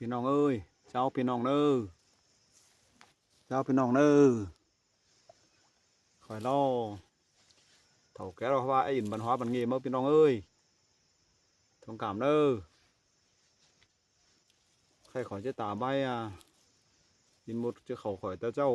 พี่น้องเอ้ยเจ้าพี่น้องเด้อเจ้าพี่น้องเด้อข่อยเล่าเฒ่าแก่เราว่าไอ้อินบันฮอบันเงเมื่อพี่น้องเอ้ยทงกามเด้อใครขอจะตาใบยินหมดจะเข้าข่อยแต่เจ้า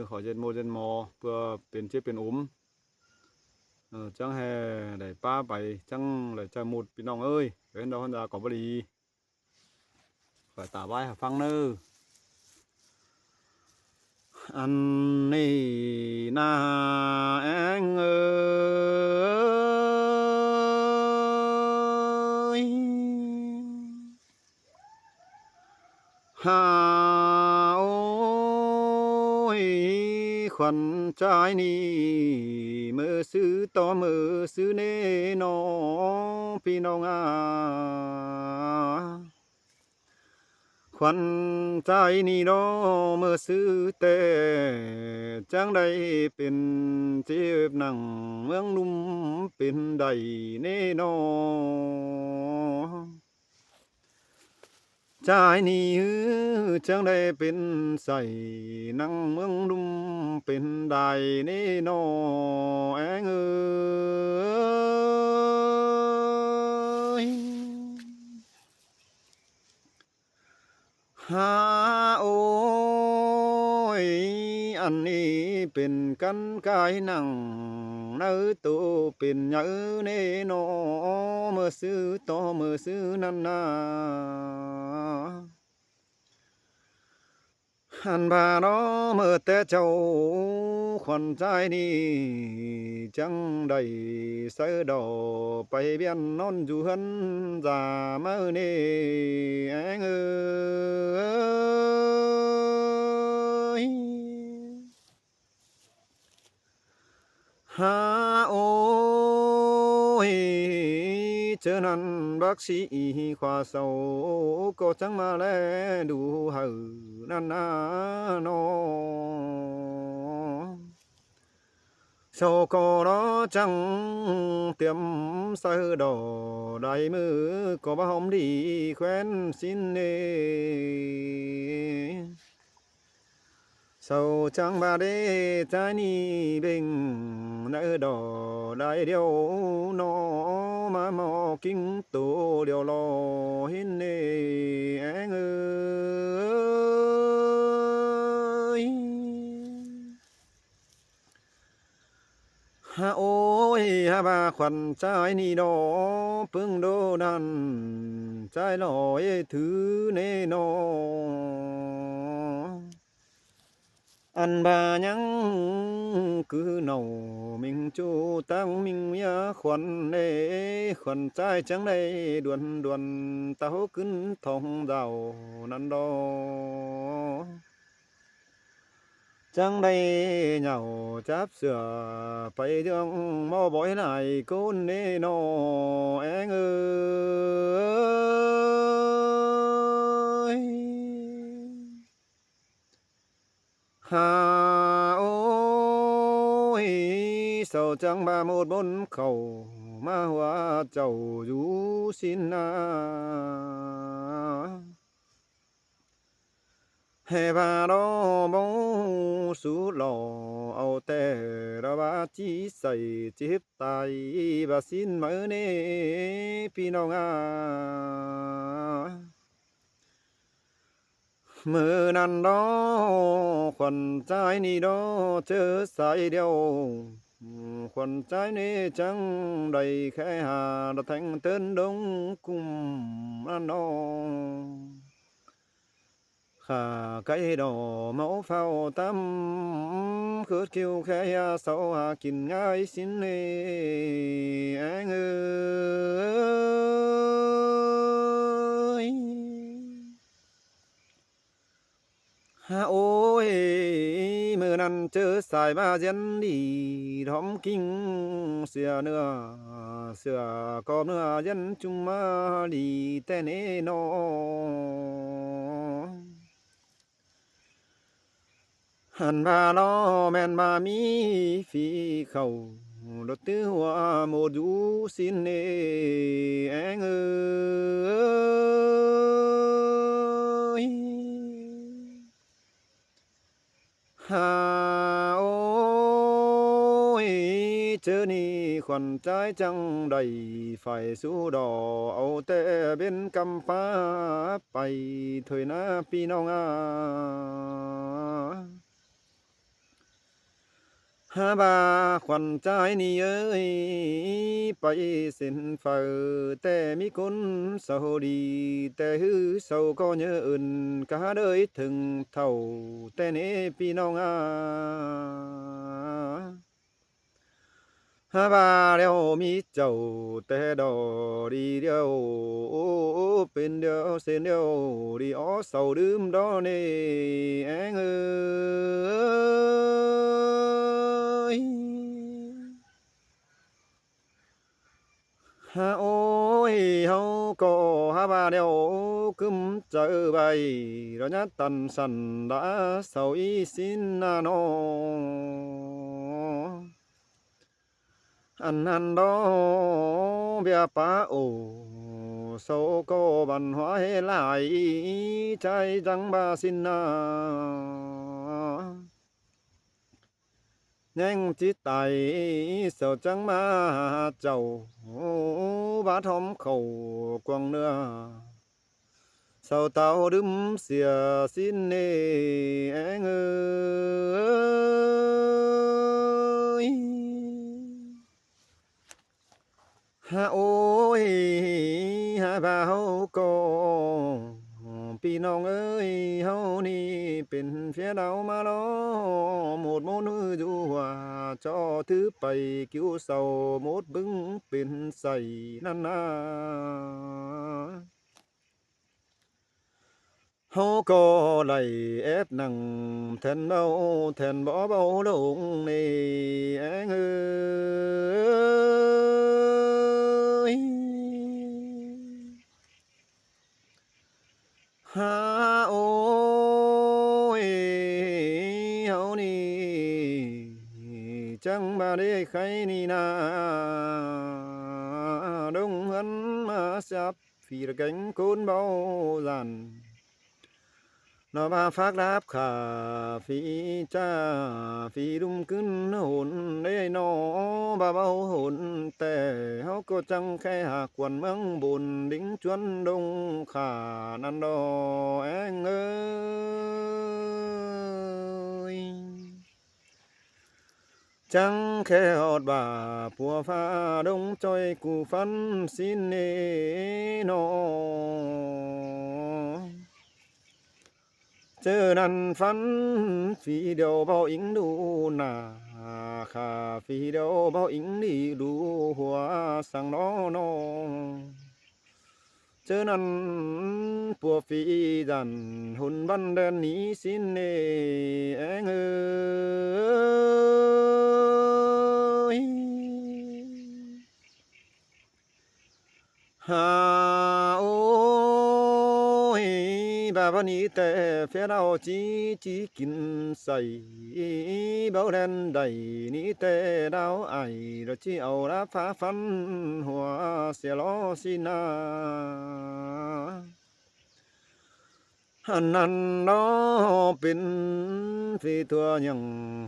ขอเจ็ดโมเจ็ดหมอเพื่อเป็นเจ็บเป็นจังแห่ได้ป้าไปจังได้ใจหมดพี่น้องเอ้ยเป็นดอกฮันดาก็บ่ดีข่อยตาใบให้ฟังเด้ออันนี้นาแองเอ้ยหาโอ้ยขวัญใจนี่มือซื้อต่อมือซื้อเน่นอพี่น้องขวัญใจนี่น้อเมื่อซื้อแต่จังใดเป็นเจ็บหนังเมืองนุ่มเป็นใดแน่นอใจนี่จังใดเป็นใส่หนังเมืองนุ่มเป็นใดแน่นอแองเอ้ยหาโอ้ยอันนี้เป็นกันกายหนังเนื้อตัวเป็นหยังแน่นอเมื่อซื้อต่อเมื่อซื้อนั่นนาอันบาน้อเมื่อแต่เจ้าขวัญใจนี่จังได้เสือดอไปเบียนนอนอยู่หันจามื้อนี้แองเอ้ยหาโอ้ยเจอนั้นบักสีขวาเศร้าก็จังมาแลดูเหือนั่นนาน้อเศร้าก็รอจังเตรียมเสือดอได้มือก็บ่หอมดีแขวนสินเนเศร้าจังบาเดใจนี่เบ่งเนื้อดอได้เดียวนอมาหมอกิ้งตัวเดียวรอเห็นเนแองเอ้ยฮาโอ้ยฮาบาขวัญใจนี่ดอพึ่งโดดันใจลอยถือเนนออันบายังคือเนามิงจูตั้งมิงยาขวัญเนขวัญใจจังได้ด่วนเต้าขึ้นทองดาวนั้นดอจังได้เหย่าจับเสือไปเรื่องมอบ่อยหลายคนเนนอแองเอ้ยหาโอ้ยเศร้าจังบาหมดบนเขามาว่าเจ้าอยู่สินนาให้บาดอบสูหล่อเอาแต่ระบาจีใส่จิบตายบาสินมื้อนี้พี่น้องมือนั้นดอขวัญใจนี่ดอเจอสายเดียวขวัญใจนี่จังได้แค่หาแทงเติ้นดงกุมนั่นดอข้าไก่ดอเมาเฝ้าตำคือคิวแค่ยาเศร้าหากินง่ายสินเนแองเอ้ยโอ้ยเมื่อนั้นเจอสายมาเย็นดีทอมกิ้งเสือเนื้อเสือกอบเนื้อเย็นจุมมาดีแต่เนนอหันบาล้อแม่นมามีฝีเข้ารถตื้อหัวหมดอยู่สินเนแองเอ้ ขวัญใจจังใดไฟสู่ดอเอาแต่เป็นกำฟ้าไปถอยนะพี่น้องหาบาขวัญใจนี่เอ้ยไปเส้นเฝ้าแต่มีคนเศร้าดีแต่หือเศร้าก็เยอะอื่นกะเลยถึงเท่าแต่นี้พี่น้องหาบาแล้วมีเจ้าแต่ดอดีเดียวเป็นเดียวเส้นเดียวดีอ้อเศร้าดื่มดอนี่แองเอ้ยหาโอ้ยเฮาก็หาบาแล้วกึมเจอใบระยะตันสันดาเศร้าอีสินนาน้ออันนั้นดอเบียปาโอโซโกบันหัวเฮหลายใจจังบาสินนาแย่งจิตใจเศร้าจังมาเจ้าบาทอมเข้ากวางเนื้อเศร้าเต่าดึมเสียสินเนแองเอ้ยหาโอ้ยหาบาเฮาก็พี่น้องเอ้ยเฮานี่เป็นเฟียดาวมาล้อหมดมนืออยู่ว่าจอถือไปกิ้วเศร้าหมดบึงเป็นใส่นั่นนาเฮาก็ไหลแอบนั่งแทนเบาแทนบ่เบาลงนี่แองเอ้ยหาโอ้ยเฮานี่จังบ่ได้ใครนี่นาดงเงินมาจับฝีระแกงคนเบาลั่นนอมาฝากรับค่าฝีจ้าฝีดุมขึ้นหนได้นอบาเบาหนแต่เฮาก็จังแค่หากควนเมืองบุญดิ้งจวนดงข้านั่นดอแองเอ้ยจังแค่ฮอดบ่าผัวฟ้าดงจอยกูฟันสินเนนอเจอนั่นฝันฝีเดียวเบาอิงดูหน้าข้าฝีเดียวเบาอิงนี่ดูหัวสั่งน้อเจอนั่นปัวฝีดันหุ่นบันเดินหนีสินเนแองเอ้ยหาโอ้ยบาบันนี้แต่เฟียเราจีกินใส่เบาแดนใดนี้แต่ดาวไอเราจีเอาละฟ้าฟันหัวเสียล้อสินาอันนั้นน้อเป็นฝีตัวยัง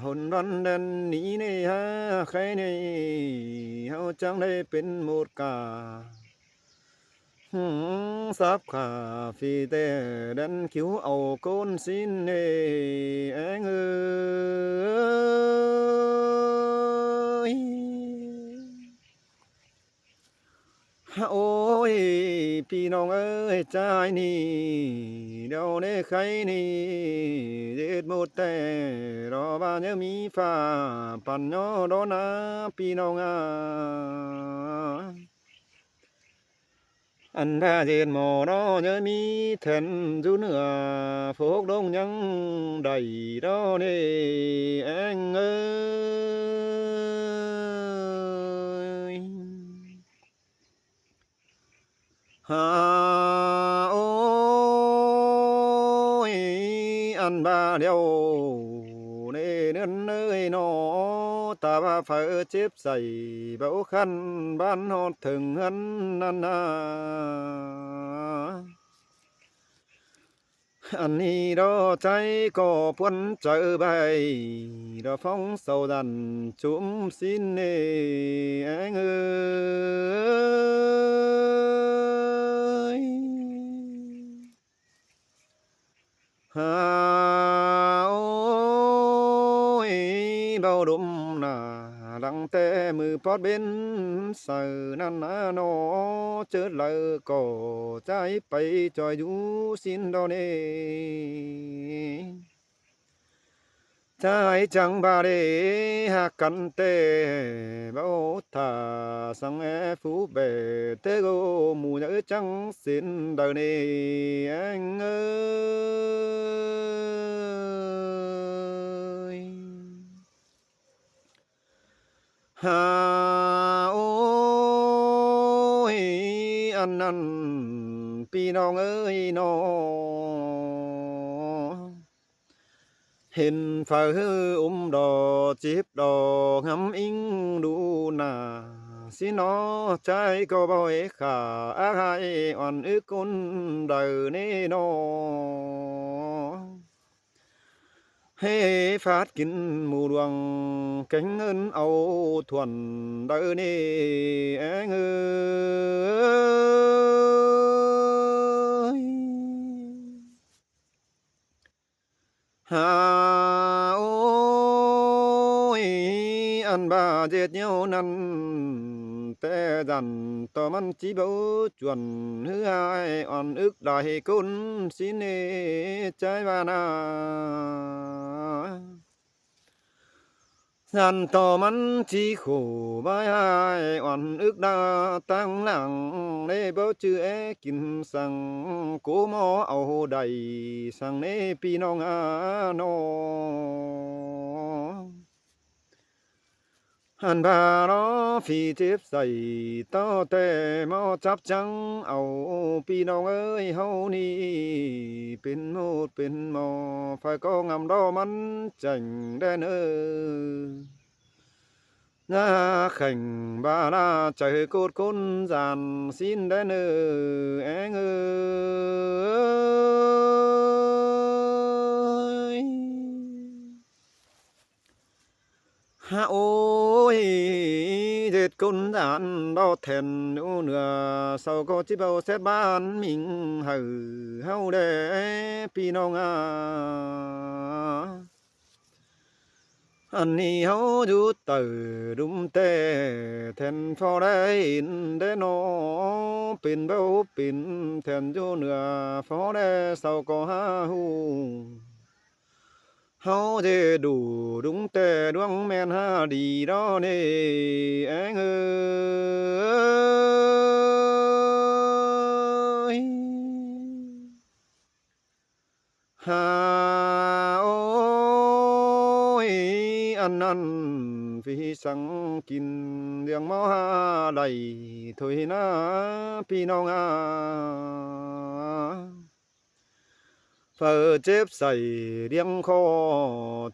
หุ่นรันแดนนี้ในฮะใครในเฮาจังได้เป็นหมดกาซับขาฟีแต่ดันคิวเอาก้นสินเนแองเอ้ยโอ้ยพี่น้องเอ้ยใจนี่เดี๋ยวนี้ใครนี่เด็ดหมดแต่รอบ้านยังมีฟ้าปั่นย่อดอนะพี่น้องอันถ้าเจ็ดหมอน้อยังมีแทนอยู่เหนือพวกลงยังได้ดอนี่แองเอ้ยหาโอ้ยอันบาเดียวเน่เนื้อเอ้ยนอตาว่าเฝ้าเจ็บใส่เบาคันบ้านฮอดถึงหันนั่นนา อันนี้รอใจก็พวนเจอใบรอฟ้องเศร้าดันจุมสิ้นเองหาโอ้ยเบาดมหน้าดังแต่มือปอดเบ็นเสือนั่นนะนอเจอเลยก็ใจไปจอยอยู่สิ้นดอเนใจจังบาเดหักกันเตเบาทาสังฟูเบเตโกหมู่ยจังสิ้นเดอเนหาโอ้ยอันนั้นพี่น้องเอ้ยน้อเห็นฝ่าดอจิบดอกหำอิงดูหน้าสินอใจก็บ่อยขาอายอ่อนอึกกุนเดอเนนอให้ฟาดกินหมู่ดวงแก่งเงินเอาทวนเดอเนเอ้ยหาโอ้ยอันบาเจ็ดเหนียวนั้นแต่ดันต่อมันจิเบาจวนเฮือยอ่อนอึกได้กุนสิเนใจบานาสันต่อมันจีขู่บายอ่อนอึกดาตั้งหลังในเบาจือกินสังกูหมอเอาใดสังในพี่น้องน้อหันบารอฟีเจ็บใส่ต่อแต่หมอจับจังเอาพี่น้องเอ้ยเฮานี่เป็นโมดเป็นหมอไฟก็งำดอมันจังได้เนอนาแข่งบาลาใจโกดคนจานสิ้นได้เนอเอ้ยหาโอ้ยเจ็ดคนจานดอแทนอยู่เหนือเศร้าก็จิเบาแซดบ้านมิงเฮาได้พี่น้องอันนี้เฮาอยู่ตื่ดุมแต่แทนพอได้อินได้นอเป็นเบาเป็นแทนอยู่เหนือพอได้เศร้าก็หาฮูเฮาจะดูดุงแต่ดวงแม่นหาดีดอเนเอ้ยหาโอ้ยอันนั้นฟิสังกินเรื่องมหาไดถอยนาพี่น้องเฝ้าเจ็บใส่เรียงคอ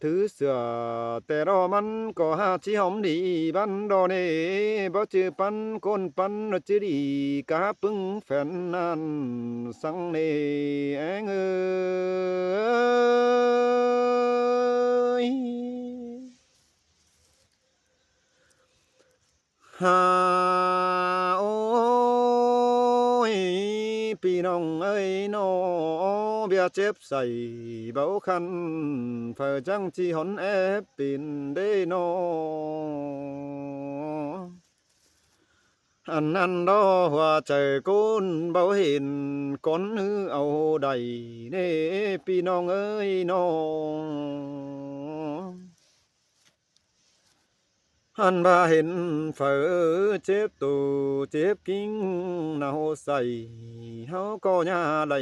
ถือเสือแต่รอมันก็หาสิหอมดีบันดอเนบ่จือปันคนปันจือดีกะปึงแฟนนั้นสังเนเอ้ยหาโอ้ยพี่น้องเอ้ยน้อเบียเจ็บใส่เบาคันเฟอจังจีหนแอบปินได้นออันนั้นดอหัวใจกุนเบาเห็นก้นหือเอาใดเน่พี่น้องเอ้ยน้อหันบาเห็นเฟอเจ็บตูเจ็บกิ้งเนาใส่เฮาก็ย่าไหล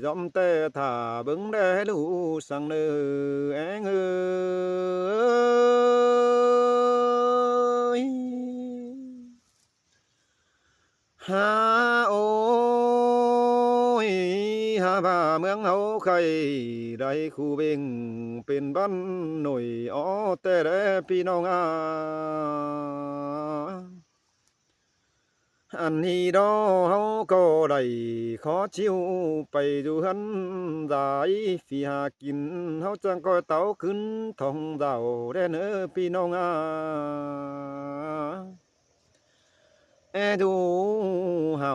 ยอมแต่ถ้าเบิ่งได้รู้สังเนอเอ้ยหาโอ้ยหาบ่าเมืองเฮาใครได้คู่เบ่งเป็นบ้านหน่อยอ้อแต่แลพี่น้อง อันนี้ดอเฮาก็ได้ขอชิวไปอยู่หันดายสิหากินเฮาจังก็เตาขึ้นท้องดาวแด่เน้อพี่น้องดูเฮา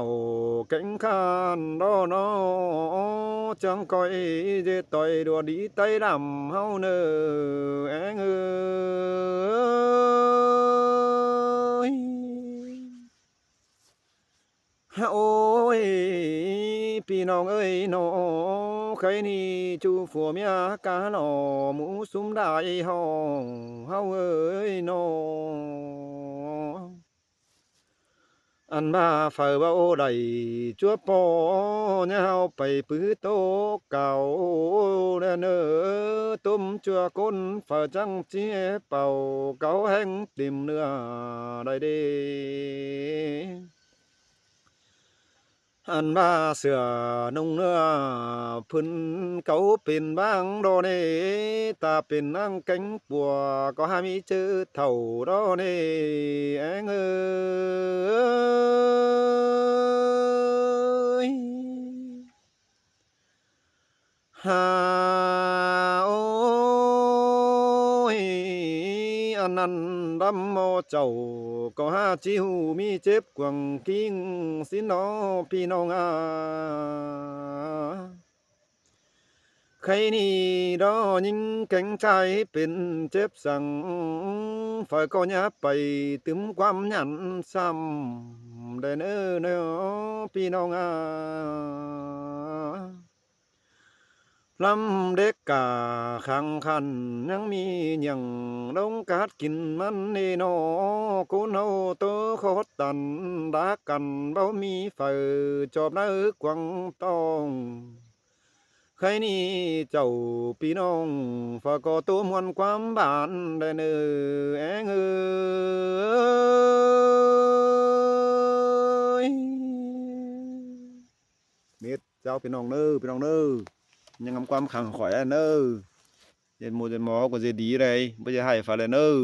แข่งขันดอน้อจังก้อยเจต่อยดัวดีไต้ดำเฮาเน้อเอ้ย โอ้ยพี่น้องเอ้ยน้อใครนี่จูผัวเมียกาหล่อหมูสุมได้ห้องเฮาเอ้ยน้ออันมาเฝ้าเว้าได้จัวปอเนี่ยเฮาไปปื้อโตเก่าแน่เน้อตุ้มจัวก้นฝ่าจังเจียเป่าเก่าแห้งติ่มเนื้อได้เด้ อันว่าเสือนุ่งเนื้อพื้นเขาเป็นบางโดเนตาเป็นนางแก่งปัวก็หามีชื่อเท่าโดเนเอ้ยหาโอ้ยอันนั้นดำโมเจ้าก็หาจิหูมีเจ็บกวงกิ้งสินอพี่น้องใครนี่ดอยิงแข็งใจเป็นเจ็บสั่งฝ่ายก็ยับไปตึมความยันซ้ำได้เน้อพี่น้องลำเด็กกาขังคันยังมีหยังลงกาดกินมันนี่นอกูเฮาตัวโคตรตันรักกันบ่มีไฟจอบนะกวังต้องใครนี่เจ้าพี่น้องฝากก็ตัวมวลความบ้านได้เน้อเอ้ยเม็ดเจ้าพี่น้องเน้อพี่น้องเน้อยังงำความขังข่อยเน้อเย็นหมูเย็นหมอก็จะดีเลยบ่จะให้ฝาเลยเน้อ